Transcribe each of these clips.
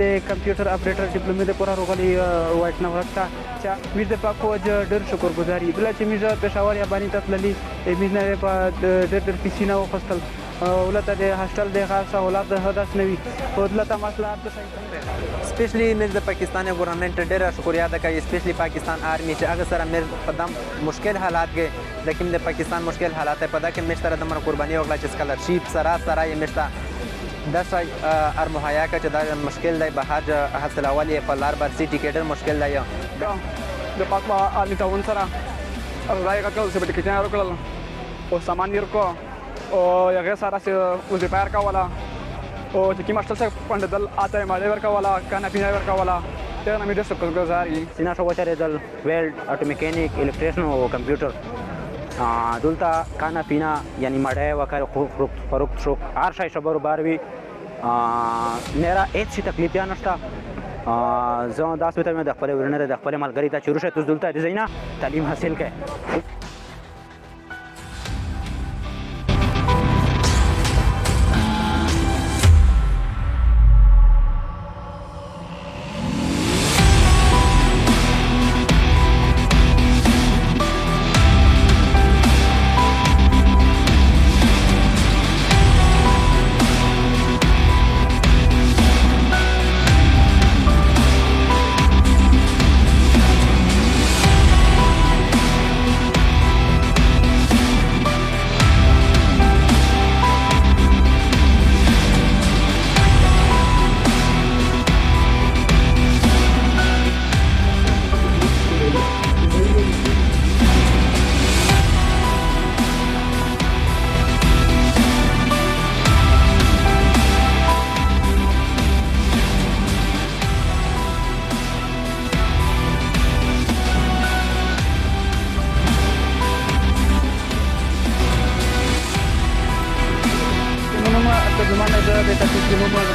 د computer اپریټر ډیپلومې دپاره راغلي وایټ نورک ته چې موږ د پاک فوج ډېر شکرګزار یو. بله چې موږ پېښور یاباني ته تللي موږ نه په ډېر پیسې نه واخیستل ولته د هاسټل د خاص سهولت داسې نه وي خو دلته مصلحت د اسپیشلی موږ د پاکستان ګورنمنټ ډېره شکریه ادا کوي، اسپیشلی پاکستان آرمی چې هغه سره موږ په دم مشکل حالات کې د کوم د پاکستان مشکل حالات په دا کې موږ سره د قرباني وکړه چې اسکالرشیپ سره یې موږ ته دا شی مهیا کړه چې دا مشکل دی به حج حاصلول یې په لار بر سیټي کې ډېر مشکل دی. د پاک آرمی تعاون سره رضایي کړل چې ټکټونه ورکړل او سامان یې ورکړو او هغې سره چې وظیفه یې ورکوله او چې کوم هاسټل څخه پنډېدل هلته یې مالیه ورکوله کانه پینه یې ورکوله ډېر نه مې ډېر شکرګزار یي. سینا شو وچرېدل ویلډ اټو میکینیک الیکټریشن او کمپیوټر دلته کانه پینا یعنی مړی وکړ فروخت شو هر شی شبر باروي میرا هیڅ شي تکلیف بیا نشته. زه داسې ورته وایم د خپلې ورنره د خپلې ملګري ته چې وروسته تاسو دلته د ځئ نه تعلیم حاصل کړئ.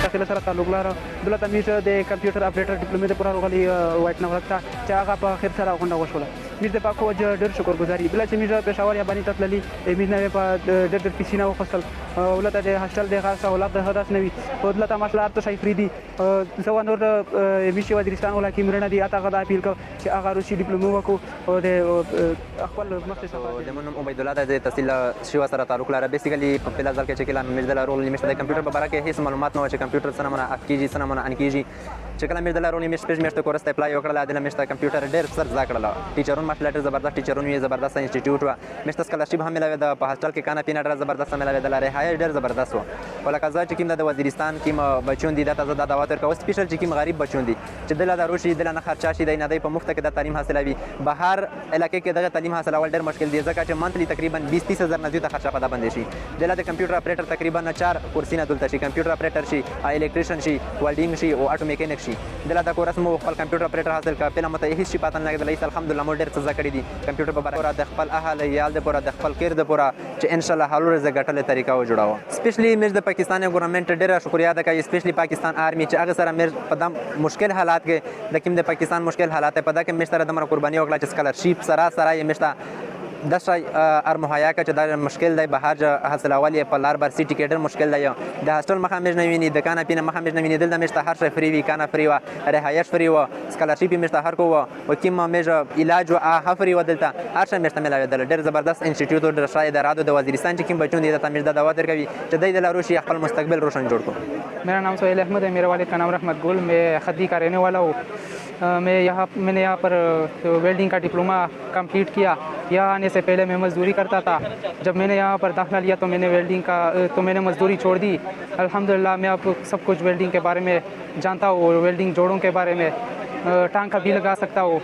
داخله سره تعلق لري. دلته موږ د کمپیوټر اپریټر ډیپلومې دپاره راغلي وایټ نورک ته چې هغه په خیر سره غونډه وشوله. موږ د پاک فوج ډېر شکرګزار یو. بله چې موږ پېښور یاباني ته تللي موږ نه په ډېر پیسې نه واخیستل ولته د هاسټل د خاص سهولت داسې نه وي خو دلته مصلحت ته شی فري دي. زه نور ویشي وزیرستان ولاکې مړه دي اته هغه دا اپیل کوم چې هغه روسي ډیپلومې وکړو او د خپل مخکې څخه د منم عبیدالله د تحصیل شیوا سره تعلق لري. بیسیکلی په پهلا ځل کې چې کله موږ د رول میشته د کمپیوټر په باره کې هیڅ معلومات نه و چې کمپیوټر څنګه منه اف کیږي څنګه منه ان کیږي. چې کله موږ د رول میشته پېژ میشته کورس ته اپلای وکړل د میشته کمپیوټر ډېر سر زده کړل. ټیچرون ماټلټر زبردست ټیچرون یې زبردست انسټیټیوټ و. میشته سکالرشپ هم ملاوي د په هاسټل کې کانه پینا ډېر زبردست ملاوي د لارې هاي ډېر زبردست و. ولکه زه چې کوم د وزیرستان کوم بچون دي دا ته د دعوت ورکوم سپیشل چې کوم غریب بچون دي چې دله د روشي دله نه خرچا شي د نه دی په مفت کې د تعلیم حاصلوي. بهر علاقې کې دغه تعلیم حاصلول ډېر مشکل دي ځکه چې منتلی تقریبا 20-30 هزار نه زیاته خرچه پدا باندې شي. دله د کمپیوټر اپریټر تقریبا 4 کورسونه دلته شي. کمپیوټر اپریټر شي، الیکټریشن شي، ویلډینګ شي او اټو میکینیک شي. دله د کورس مو خپل کمپیوټر اپریټر حاصل کا پهله مته هیڅ شي پاتن نه لګیدل. الحمدلله مو ډېر څه زده کړی دي کمپیوټر په باره د خپل اهل یال د پوره د خپل کیر د پوره چې ان شاء الله حلول ز غټله طریقه و جوړاو. سپیشلی موږ د پاکستان ګورنمنټ ډېر شکریه ادا کوي، سپیشلی پاکستان آرمی چې هغه سره موږ په دم مشکل حالات کې د کوم د پاکستان مشکل حالات په دا کې موږ سره د قرباني وکړه چې اسکالرشیپ سره یې موږ ته داس ار مهیا که چې دا مشکل دی بهر حاصلول یې په لار بر سی ټیکټ مشکل دی د هاستل مخه مې نه ویني د کانا پینه مخه مې نه ویني دلته مې هر شی فری وی کانا فری و رهایش فری و اسکالرشپ مې هر کو و کیم مې علاج و ا فری و دلته هر شی مې ملاوي دل ډېر زبردست انسټیټیوټ د شای د رادو د وزیرستان چې کوم بچون دي ته مې د دعوت ورکوي چې دای د لاروشي خپل مستقبل روشن جوړ کړو. میرا نام سہیل احمد ہے, میرے والد کا نام رحمت گل, میں خدی کا رہنے والا ہوں. میں نے یہاں پر ویلڈنگ کا ڈپلوما کمپلیٹ کیا. یہاں آنے سے پہلے میں مزدوری کرتا تھا. جب میں نے یہاں پر داخلہ لیا تو میں نے مزدوری چھوڑ دی. الحمدللہ میں اب سب کچھ ویلڈنگ کے بارے میں جانتا ہوں, ویلڈنگ جوڑوں کے بارے میں, ٹانکا بھی لگا سکتا ہوں.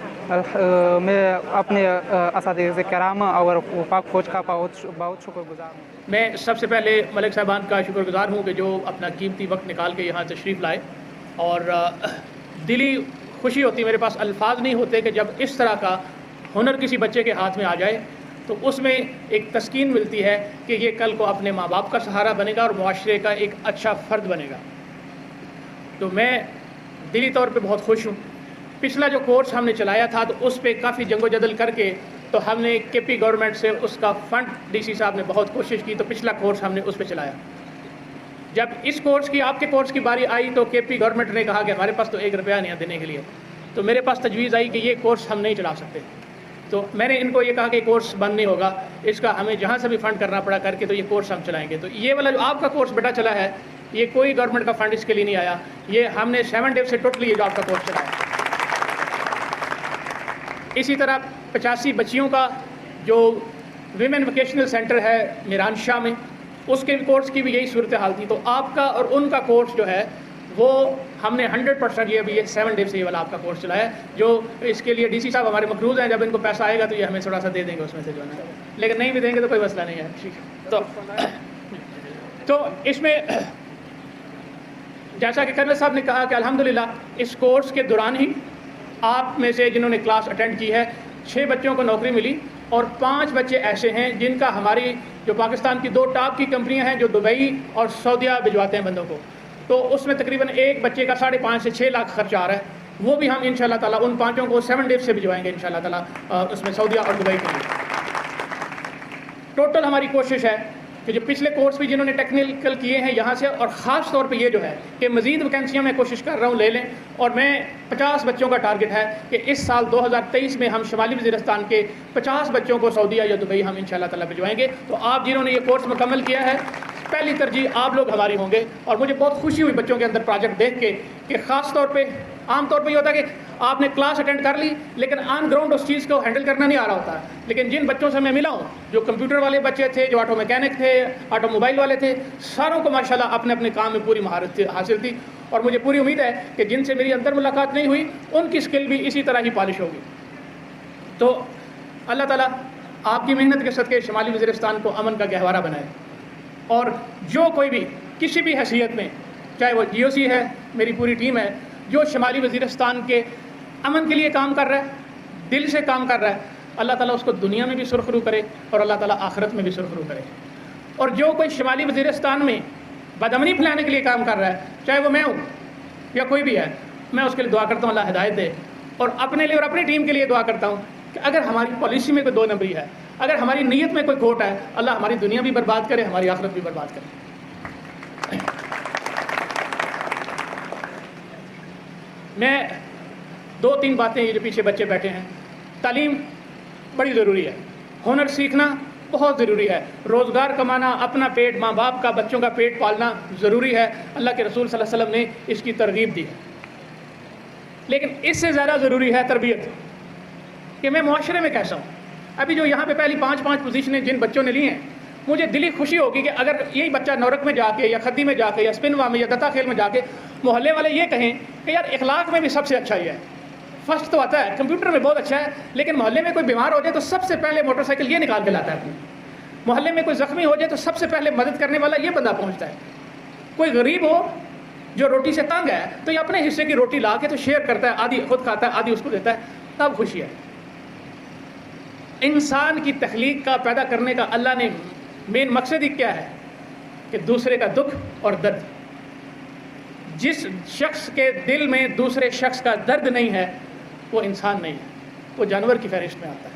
میں اپنے اساتذہ کرام اور پاک فوج کا بہت شکر گزار ہوں. میں سب سے پہلے ملک صاحبان کا شکر گزار ہوں کہ جو اپنا قیمتی وقت نکال کے یہاں تشریف لائے, اور دلی خوشی ہوتی, میرے پاس الفاظ نہیں ہوتے کہ جب اس طرح کا ہنر کسی بچے کے ہاتھ میں آ جائے تو اس میں ایک تسکین ملتی ہے کہ یہ کل کو اپنے ماں باپ کا سہارا بنے گا اور معاشرے کا ایک اچھا فرد بنے گا. تو میں دلی طور پہ بہت خوش ہوں. پچھلا جو کورس ہم نے چلایا تھا تو اس پہ کافی جنگ و جدل کر کے تو ہم نے کے پی گورنمنٹ سے اس کا فنڈ ڈی سی صاحب نے بہت کوشش کی, تو پچھلا کورس ہم نے اس پہ چلایا. جب اس کورس کی آپ کے کورس کی باری آئی تو کے پی گورنمنٹ نے کہا کہ ہمارے پاس تو 1 روپیہ نہیں ہے دینے کے لیے. تو میرے پاس تجویز آئی کہ یہ کورس ہم نہیں چلا سکتے. تو میں نے ان کو یہ کہا کہ کورس بند نہیں ہوگا, اس کا ہمیں جہاں سے بھی فنڈ کرنا پڑا کر کے تو یہ کورس ہم چلائیں گے. تو یہ والا جو آپ کا کورس بیٹا چلا ہے یہ کوئی گورنمنٹ کا فنڈ اس کے لیے نہیں آیا, یہ ہم نے 7 ڈیز سے ٹوٹلی یہ جو آپ کا کورس چلایا. اسی طرح 85 بچیوں کا جو ویمن ووکیشنل سینٹر ہے میران شاہ میں, اس کے کورس کی بھی یہی صورتحال تھی. تو آپ کا اور ان کا کورس جو ہے وہ ہم نے 100% یہ 7 ڈیز سے یہ والا آپ کا کورس چلایا ہے. جو اس کے لیے ڈی سی صاحب ہمارے مقروض ہیں, جب ان کو پیسہ آئے گا تو یہ ہمیں تھوڑا سا دے دیں گے اس میں سے جو ہے, لیکن نہیں بھی دیں گے تو کوئی مسئلہ نہیں ہے. ٹھیک ہے, تو اس میں جیسا کہ کرنل صاحب نے کہا کہ الحمدللہ اس کورس کے دوران ہی آپ میں سے جنہوں نے کلاس اٹینڈ کی ہے 6 بچوں کو نوکری ملی, اور 5 بچے ایسے ہیں جن کا ہماری جو پاکستان کی 2 ٹاپ کی کمپنیاں ہیں جو دبئی اور سعودیہ بھجواتے ہیں بندوں کو, تو اس میں تقریباً ایک بچے کا 5.5 سے 6 لاکھ خرچ آ رہا ہے. وہ بھی ہم انشاءاللہ تعالیٰ ان 5 کو 7 ڈیز سے بھجوائیں گے انشاءاللہ تعالیٰ اس میں سعودیہ اور دبئی کے لیے. ٹوٹل ہماری کوشش ہے کہ جو پچھلے کورس بھی جنہوں نے ٹیکنیکل کیے ہیں یہاں سے, اور خاص طور پہ یہ جو ہے کہ مزید ویکینسیاں میں کوشش کر رہا ہوں لے لیں, اور میں 50 بچوں کا ٹارگٹ ہے کہ اس سال 2023 میں ہم شمالی وزیرستان کے 50 بچوں کو سعودیہ یا دبئی ہم انشاءاللہ تعالیٰ بھجوائیں گے. تو آپ جنہوں نے یہ کورس مکمل کیا ہے پہلی ترجیح آپ لوگ ہماری ہوں گے. اور مجھے بہت خوشی ہوئی بچوں کے اندر پروجیکٹ دیکھ کے کہ خاص طور پہ عام طور پہ یہ ہوتا ہے کہ آپ نے کلاس اٹینڈ کر لی لیکن آن گراؤنڈ اس چیز کو ہینڈل کرنا نہیں آ رہا ہوتا. لیکن جن بچوں سے میں ملا ہوں جو کمپیوٹر والے بچے تھے, جو آٹو میکینک تھے, آٹو موبائل والے تھے, ساروں کو ماشاءاللہ اپنے اپنے کام میں پوری مہارت حاصل تھی. اور مجھے پوری امید ہے کہ جن سے میری اندر ملاقات نہیں ہوئی ان کی اسکل بھی اسی طرح ہی پالش ہوگی. تو اللہ تعالیٰ آپ کی محنت کے صدقے شمالی وزیرستان کو امن کا گہوارہ بنائے. اور جو کوئی بھی کسی بھی حیثیت میں, چاہے وہ جی او سی ہے, میری پوری ٹیم ہے, جو شمالی وزیرستان کے امن کے لیے کام کر رہا ہے, دل سے کام کر رہا ہے, اللہ تعالیٰ اس کو دنیا میں بھی سرخرو کرے اور اللہ تعالیٰ آخرت میں بھی سرخرو کرے. اور جو کوئی شمالی وزیرستان میں بدامنی پھیلانے کے لیے کام کر رہا ہے, چاہے وہ میں ہوں یا کوئی بھی ہے, میں اس کے لیے دعا کرتا ہوں اللہ ہدایت دے. اور اپنے لیے اور اپنی ٹیم کے لیے دعا کرتا ہوں کہ اگر ہماری پالیسی میں کوئی 2 نمبری ہے, اگر ہماری نیت میں کوئی کھوٹ ہے, اللہ ہماری دنیا بھی برباد کرے, ہماری آخرت بھی برباد کرے. میں 2-3 باتیں, یہ جو پیچھے بچے بیٹھے ہیں, تعلیم بڑی ضروری ہے, ہنر سیکھنا بہت ضروری ہے, روزگار کمانا, اپنا پیٹ, ماں باپ کا, بچوں کا پیٹ پالنا ضروری ہے. اللہ کے رسول صلی اللہ علیہ وسلم نے اس کی ترغیب دی ہے. لیکن اس سے زیادہ ضروری ہے تربیت, کہ میں معاشرے میں کیسا ہوں. ابھی جو یہاں پہ پہلی 5 پوزیشنیں جن بچوں نے لی ہیں, مجھے دلی خوشی ہوگی کہ اگر یہی بچہ نورک میں جا کے یا خدی میں جا کے یا سپنوا میں یا دتا کھیل میں جا کے محلے والے یہ کہیں کہ یار اخلاق میں بھی سب سے اچھا ہی ہے, فرسٹ تو آتا ہے, کمپیوٹر میں بہت اچھا ہے, لیکن محلے میں کوئی بیمار ہو جائے تو سب سے پہلے موٹر سائیکل یہ نکال کے لاتا ہے اپنی. محلے میں کوئی زخمی ہو جائے تو سب سے پہلے مدد کرنے والا یہ بندہ پہنچتا ہے. کوئی غریب ہو جو روٹی سے تنگ ہے تو یہ اپنے حصے کی روٹی لا کے تو شیئر کرتا ہے, آدھی خود کھاتا ہے, آدھی اس کو دیتا ہے, تب خوشی ہے. انسان کی تخلیق کا, پیدا کرنے کا اللہ نے مین مقصد ہی کیا ہے کہ دوسرے کا دکھ اور درد. جس شخص کے دل میں دوسرے شخص کا درد نہیں ہے وہ انسان نہیں ہے, وہ جانور کی فہرست میں آتا ہے.